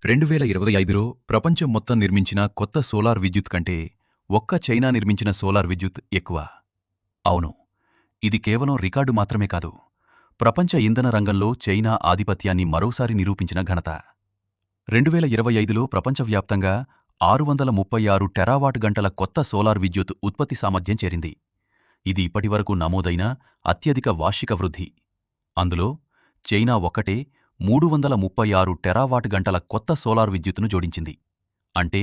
2025లో ప్రపంచం మొత్తం నిర్మించిన కొత్త సోలార్ విద్యుత్ కంటే ఒక్క చైనా నిర్మించిన సోలార్ విద్యుత్ ఎక్కువ. అవును, ఇది కేవలం రికార్డు మాత్రమే కాదు, ప్రపంచ ఇంధన రంగంలో చైనా ఆధిపత్యాన్ని మరోసారి నిరూపించిన ఘనత. 2025లో ప్రపంచవ్యాప్తంగా 636 టెరావాట్ గంటల కొత్త సోలార్ విద్యుత్ ఉత్పత్తి సామర్థ్యం చేరింది. ఇది ఇప్పటివరకు నమోదైన అత్యధిక వార్షిక వృద్ధి. అందులో చైనా ఒక్కటే 336 టెరావాట్ గంటల కొత్త సోలార్ విద్యుత్తును జోడించింది. అంటే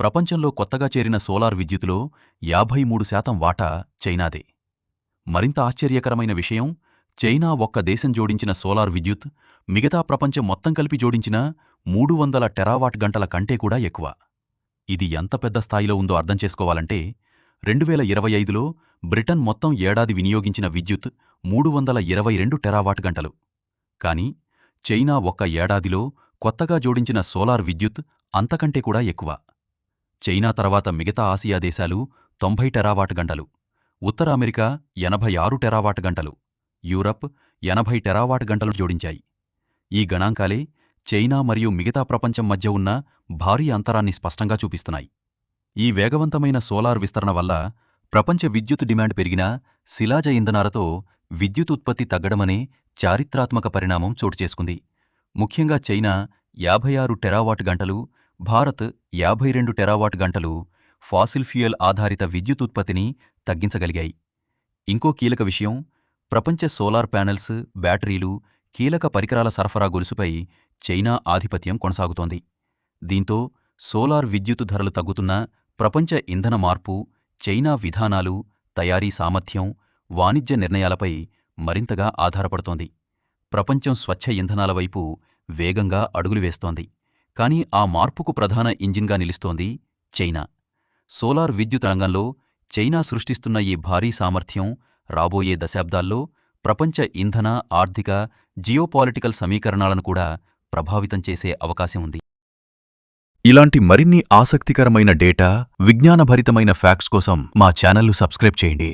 ప్రపంచంలో కొత్తగా చేరిన సోలార్ విద్యుత్తులో 53% వాటా చైనాదే. మరింత ఆశ్చర్యకరమైన విషయం, చైనా ఒక్క దేశం జోడించిన సోలార్ విద్యుత్ మిగతా ప్రపంచం మొత్తం కలిపి జోడించిన 300 టెరావాట్ గంటల కంటే కూడా ఎక్కువ. ఇది ఎంత పెద్ద స్థాయిలో ఉందో అర్థం చేసుకోవాలంటే, 2025లో బ్రిటన్ మొత్తం ఏడాది వినియోగించిన విద్యుత్ 322 టెరావాట్ గంటలు. కానీ చైనా ఒక్క ఏడాదిలో కొత్తగా జోడించిన సోలార్ విద్యుత్ అంతకంటే కూడా ఎక్కువ. చైనా తర్వాత మిగతా ఆసియా దేశాలు 90 టెరావాట్ గంటలు, ఉత్తర అమెరికా 86 టెరావాట్ గంటలు, యూరప్ 80 టెరావాట్ గంటలు జోడించాయి. ఈ గణాంకాలే చైనా మరియు మిగతా ప్రపంచం మధ్య ఉన్న భారీ అంతరాన్ని స్పష్టంగా చూపిస్తున్నాయి. ఈ వేగవంతమైన సోలార్ విస్తరణ వల్ల ప్రపంచ విద్యుత్ డిమాండ్ పెరిగినా శిలాజ ఇంధనాలతో విద్యుత్ ఉత్పత్తి తగ్గడమనే చారిత్రాత్మక పరిణామం చోటుచేసుకుంది. ముఖ్యంగా చైనా 56 టెరావాట్ గంటలు, భారత్ 52 టెరావాట్ గంటలు ఫాసిల్ ఫ్యూయల్ ఆధారిత విద్యుత్ ఉత్పత్తిని తగ్గించగలిగాయి. ఇంకో కీలక విషయం, ప్రపంచ సోలార్ ప్యానెల్స్, బ్యాటరీలు, కీలక పరికరాల సరఫరా గొలుసుపై చైనా ఆధిపత్యం కొనసాగుతోంది. దీంతో సోలార్ విద్యుత్ ధరలు తగ్గుతున్నా ప్రపంచ ఇంధన మార్పు, చైనా విధానాలు, తయారీ సామర్థ్యం, వాణిజ్య నిర్ణయాలపై మరింతగా ఆధారపడుతోంది. ప్రపంచం స్వచ్ఛ ఇంధనాల వైపు వేగంగా అడుగులు వేస్తోంది. కానీ ఆ మార్పుకు ప్రధాన ఇంజిన్గా నిలుస్తోంది చైనా. సోలార్ విద్యుత్ రంగంలో చైనా సృష్టిస్తున్న ఈ భారీ సామర్థ్యం రాబోయే దశాబ్దాల్లో ప్రపంచ ఇంధన, ఆర్థిక, జియోపాలిటికల్ సమీకరణాలను కూడా ప్రభావితం చేసే అవకాశం ఉంది. ఇలాంటి మరిన్ని ఆసక్తికరమైన డేటా, విజ్ఞానభరితమైన ఫ్యాక్ట్స్ కోసం మా ఛానల్ను సబ్స్క్రైబ్ చేయండి.